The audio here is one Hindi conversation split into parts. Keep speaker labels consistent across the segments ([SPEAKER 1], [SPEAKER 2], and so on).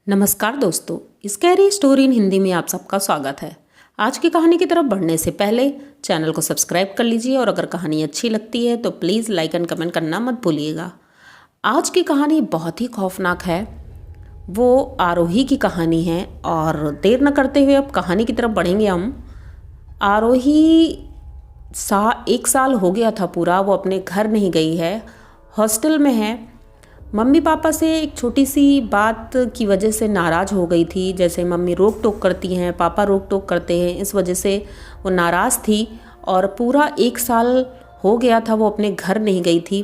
[SPEAKER 1] नमस्कार दोस्तों, स्कैरी स्टोरी इन हिंदी में आप सबका स्वागत है। आज की कहानी की तरफ बढ़ने से पहले चैनल को सब्सक्राइब कर लीजिए और अगर कहानी अच्छी लगती है तो प्लीज़ लाइक एंड कमेंट करना मत भूलिएगा। आज की कहानी बहुत ही खौफनाक है। वो आरोही की कहानी है और देर न करते हुए अब कहानी की तरफ बढ़ेंगे हम। आरोही 1 साल हो गया था पूरा, वो अपने घर नहीं गई है, हॉस्टल में है। मम्मी पापा से एक छोटी सी बात की वजह से नाराज़ हो गई थी। जैसे मम्मी रोक टोक करती हैं, पापा रोक टोक करते हैं, इस वजह से वो नाराज़ थी और पूरा 1 साल हो गया था वो अपने घर नहीं गई थी।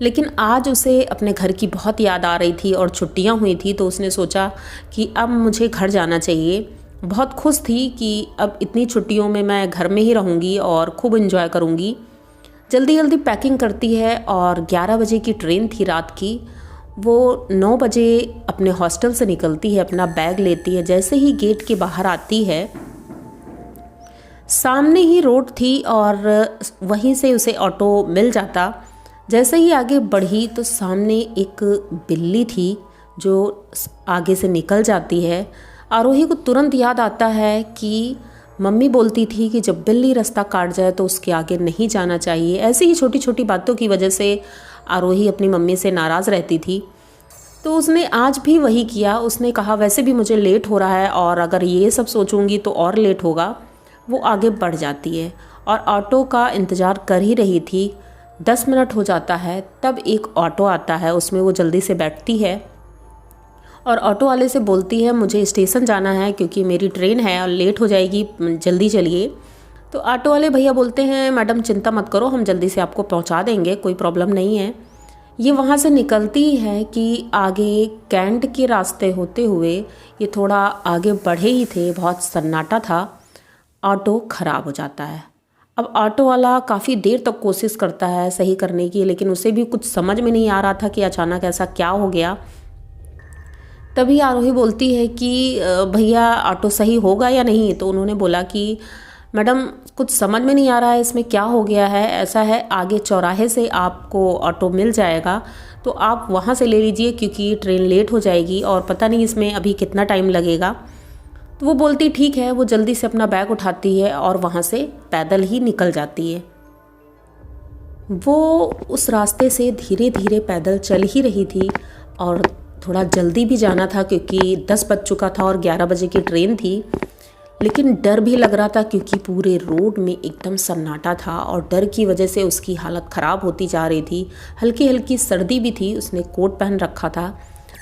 [SPEAKER 1] लेकिन आज उसे अपने घर की बहुत याद आ रही थी और छुट्टियां हुई थी तो उसने सोचा कि अब मुझे घर जाना चाहिए। बहुत खुश थी कि अब इतनी छुट्टियों में मैं घर में ही रहूँगी और खूब एंजॉय करूँगी। जल्दी जल्दी पैकिंग करती है और 11 बजे की ट्रेन थी रात की। वो 9 बजे अपने हॉस्टल से निकलती है, अपना बैग लेती है। जैसे ही गेट के बाहर आती है, सामने ही रोड थी और वहीं से उसे ऑटो मिल जाता। जैसे ही आगे बढ़ी तो सामने एक बिल्ली थी जो आगे से निकल जाती है। आरोही को तुरंत याद आता है कि मम्मी बोलती थी कि जब बिल्ली रास्ता काट जाए तो उसके आगे नहीं जाना चाहिए। ऐसी ही छोटी छोटी बातों की वजह से आरोही अपनी मम्मी से नाराज़ रहती थी। तो उसने आज भी वही किया। उसने कहा वैसे भी मुझे लेट हो रहा है और अगर ये सब सोचूंगी तो और लेट होगा। वो आगे बढ़ जाती है और ऑटो का इंतज़ार कर ही रही थी। 10 मिनट हो जाता है, तब एक ऑटो आता है, उसमें वो जल्दी से बैठती है और ऑटो वाले से बोलती है मुझे स्टेशन जाना है क्योंकि मेरी ट्रेन है और लेट हो जाएगी, जल्दी चलिए। तो ऑटो वाले भैया बोलते हैं मैडम चिंता मत करो, हम जल्दी से आपको पहुंचा देंगे, कोई प्रॉब्लम नहीं है। ये वहाँ से निकलती है कि आगे कैंट के रास्ते होते हुए ये थोड़ा आगे बढ़े ही थे, बहुत सन्नाटा था। ऑटो ख़राब हो जाता है। अब ऑटो वाला काफ़ी देर तक कोशिश करता है सही करने की, लेकिन उसे भी कुछ समझ में नहीं आ रहा था कि अचानक ऐसा क्या हो गया। तभी आरोही बोलती है कि भैया ऑटो सही होगा या नहीं। तो उन्होंने बोला कि मैडम कुछ समझ में नहीं आ रहा है इसमें क्या हो गया है। ऐसा है आगे चौराहे से आपको ऑटो मिल जाएगा, तो आप वहाँ से ले लीजिए क्योंकि ट्रेन लेट हो जाएगी और पता नहीं इसमें अभी कितना टाइम लगेगा। तो वो बोलती ठीक है। वो जल्दी से अपना बैग उठाती है और वहाँ से पैदल ही निकल जाती है। वो उस रास्ते से धीरे धीरे पैदल चल ही रही थी और थोड़ा जल्दी भी जाना था क्योंकि 10 बज चुका था और 11 बजे की ट्रेन थी। लेकिन डर भी लग रहा था क्योंकि पूरे रोड में एकदम सन्नाटा था और डर की वजह से उसकी हालत ख़राब होती जा रही थी। हल्की हल्की सर्दी भी थी। उसने कोट पहन रखा था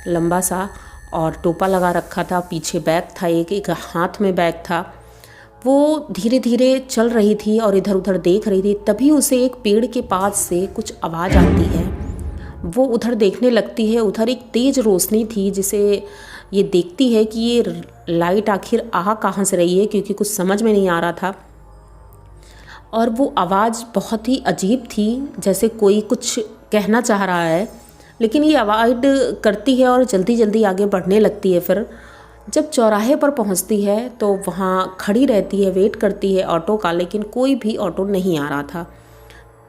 [SPEAKER 1] लंबा सा और टोपा लगा रखा था, पीछे बैग था, एक हाथ में बैग था। वो धीरे धीरे चल रही थी और इधर उधर देख रही थी। तभी उसे एक पेड़ के पास से कुछ आवाज़ आती है। वो उधर देखने लगती है। उधर एक तेज़ रोशनी थी जिसे ये देखती है कि ये लाइट आखिर आ कहाँ से रही है क्योंकि कुछ समझ में नहीं आ रहा था। और वो आवाज़ बहुत ही अजीब थी, जैसे कोई कुछ कहना चाह रहा है, लेकिन ये अवॉइड करती है और जल्दी जल्दी आगे बढ़ने लगती है। फिर जब चौराहे पर पहुंचती है तो वहाँ खड़ी रहती है, वेट करती है ऑटो का, लेकिन कोई भी ऑटो नहीं आ रहा था।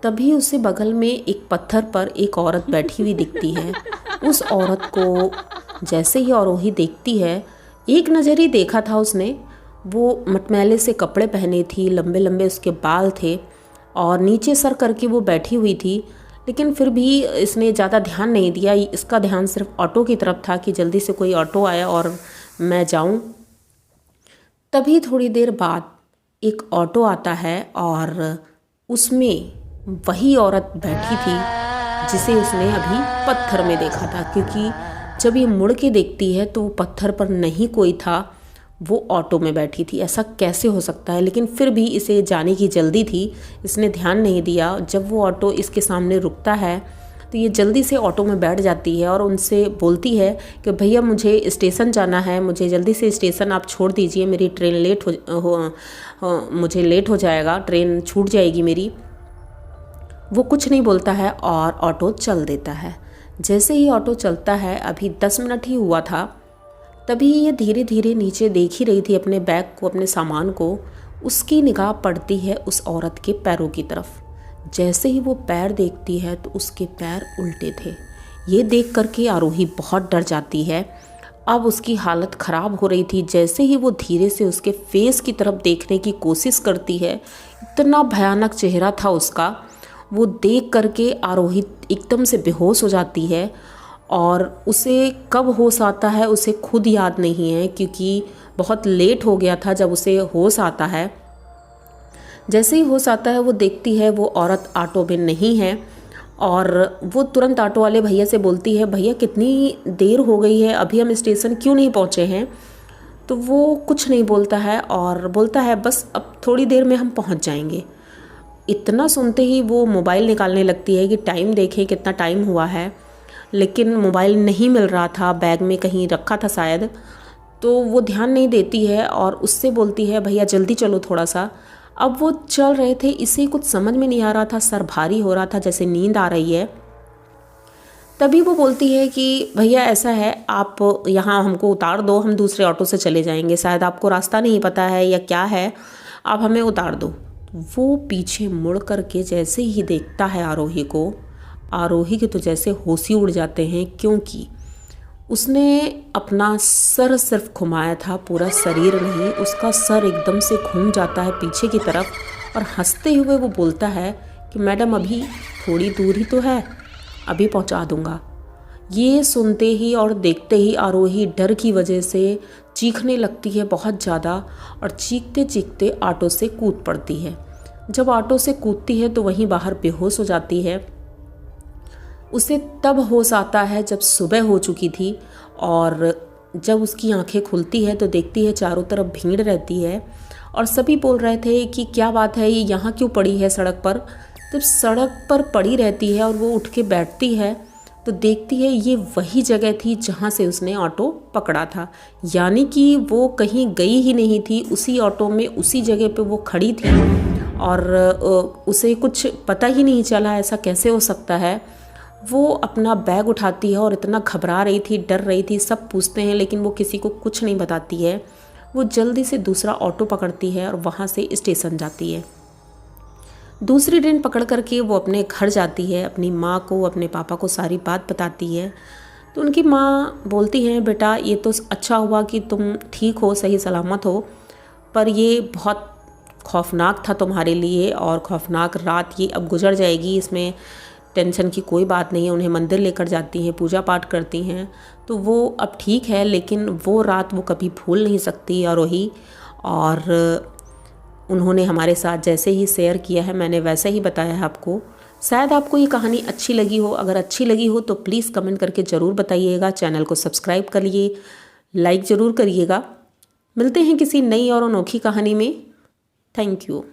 [SPEAKER 1] तभी उसे बगल में एक पत्थर पर एक औरत बैठी हुई दिखती है। उस औरत को जैसे ही आरोही देखती है, एक नज़र ही देखा था उसने। वो मटमैले से कपड़े पहने थी, लंबे लंबे उसके बाल थे और नीचे सर करके वो बैठी हुई थी। लेकिन फिर भी इसने ज़्यादा ध्यान नहीं दिया। इसका ध्यान सिर्फ ऑटो की तरफ था कि जल्दी से कोई ऑटो आया और मैं जाऊं। तभी थोड़ी देर बाद एक ऑटो आता है और उसमें वही औरत बैठी थी जिसे उसने अभी पत्थर में देखा था, क्योंकि जब ये मुड़ के देखती है तो वो पत्थर पर नहीं कोई था, वो ऑटो में बैठी थी। ऐसा कैसे हो सकता है, लेकिन फिर भी इसे जाने की जल्दी थी, इसने ध्यान नहीं दिया। जब वो ऑटो इसके सामने रुकता है तो ये जल्दी से ऑटो में बैठ जाती है और उनसे बोलती है कि भैया मुझे स्टेशन जाना है, मुझे जल्दी से स्टेशन आप छोड़ दीजिए, मेरी ट्रेन लेट मुझे लेट हो जाएगा, ट्रेन छूट जाएगी मेरी। वो कुछ नहीं बोलता है और ऑटो चल देता है। जैसे ही ऑटो चलता है, अभी 10 मिनट ही हुआ था, तभी ये धीरे धीरे नीचे देख ही रही थी अपने बैग को, अपने सामान को। उसकी निगाह पड़ती है उस औरत के पैरों की तरफ। जैसे ही वो पैर देखती है तो उसके पैर उल्टे थे। ये देख करके आरोही बहुत डर जाती है अब उसकी हालत ख़राब हो रही थी। जैसे ही वो धीरे से उसके फेस की तरफ देखने की कोशिश करती है, इतना भयानक चेहरा था उसका, वो देख करके आरोही एकदम से बेहोश हो जाती है। और उसे कब होश आता है उसे खुद याद नहीं है, क्योंकि बहुत लेट हो गया था जब उसे होश आता है। जैसे ही होश आता है वो देखती है वो औरत ऑटो में नहीं है, और वो तुरंत ऑटो वाले भैया से बोलती है, भैया कितनी देर हो गई है, अभी हम स्टेशन क्यों नहीं पहुँचे हैं। तो वो कुछ नहीं बोलता है और बोलता है बस अब थोड़ी देर में हम पहुँच जाएंगे। इतना सुनते ही वो मोबाइल निकालने लगती है कि टाइम देखें कितना टाइम हुआ है, लेकिन मोबाइल नहीं मिल रहा था, बैग में कहीं रखा था शायद। तो वो ध्यान नहीं देती है और उससे बोलती है भैया जल्दी चलो थोड़ा सा। अब वो चल रहे थे, इसे कुछ समझ में नहीं आ रहा था, सर भारी हो रहा था, जैसे नींद आ रही है। तभी वो बोलती है कि भैया ऐसा है, आप यहाँ हमको उतार दो, हम दूसरे ऑटो से चले जाएंगे, शायद आपको रास्ता नहीं पता है या क्या है, आप हमें उतार दो। वो पीछे मुड़ करके जैसे ही देखता है आरोही के तो जैसे होश ही उड़ जाते हैं, क्योंकि उसने अपना सर सिर्फ घुमाया था, पूरा शरीर नहीं। उसका सर एकदम से घूम जाता है पीछे की तरफ और हंसते हुए वो बोलता है कि मैडम अभी थोड़ी दूर ही तो है, अभी पहुंचा दूंगा। ये सुनते ही और देखते ही आरोही डर की वजह से चीखने लगती है बहुत ज़्यादा, और चीखते चीखते ऑटो से कूद पड़ती है। जब ऑटो से कूदती है तो वहीं बाहर बेहोश हो जाती है। उसे तब होश आता है जब सुबह हो चुकी थी, और जब उसकी आंखें खुलती है तो देखती है चारों तरफ भीड़ रहती है और सभी बोल रहे थे कि क्या बात है, ये यहाँ क्यों पड़ी है सड़क पर। जब सड़क पर पड़ी रहती है और वो उठ के बैठती है तो देखती है ये वही जगह थी जहाँ से उसने ऑटो पकड़ा था, यानी कि वो कहीं गई ही नहीं थी, उसी ऑटो में उसी जगह पे वो खड़ी थी और उसे कुछ पता ही नहीं चला। ऐसा कैसे हो सकता है। वो अपना बैग उठाती है और इतना घबरा रही थी, डर रही थी, सब पूछते हैं लेकिन वो किसी को कुछ नहीं बताती है। वो जल्दी से दूसरा ऑटो पकड़ती है और वहाँ से स्टेशन जाती है। दूसरी ट्रेन पकड़ करके वो अपने घर जाती है, अपनी माँ को, अपने पापा को सारी बात बताती है। तो उनकी माँ बोलती हैं, बेटा ये तो अच्छा हुआ कि तुम ठीक हो, सही सलामत हो, पर ये बहुत खौफनाक था तुम्हारे लिए और खौफनाक रात ये अब गुजर जाएगी, इसमें टेंशन की कोई बात नहीं है। उन्हें मंदिर लेकर जाती हैं, पूजा पाठ करती हैं, तो वो अब ठीक है, लेकिन वो रात वो कभी भूल नहीं सकती आरोही। और उन्होंने हमारे साथ जैसे ही शेयर किया है मैंने वैसे ही बताया है आपको। शायद आपको ये कहानी अच्छी लगी हो, अगर अच्छी लगी हो तो प्लीज़ कमेंट करके ज़रूर बताइएगा। चैनल को सब्सक्राइब करिए, लाइक ज़रूर करिएगा। मिलते हैं किसी नई और अनोखी कहानी में। Thank you.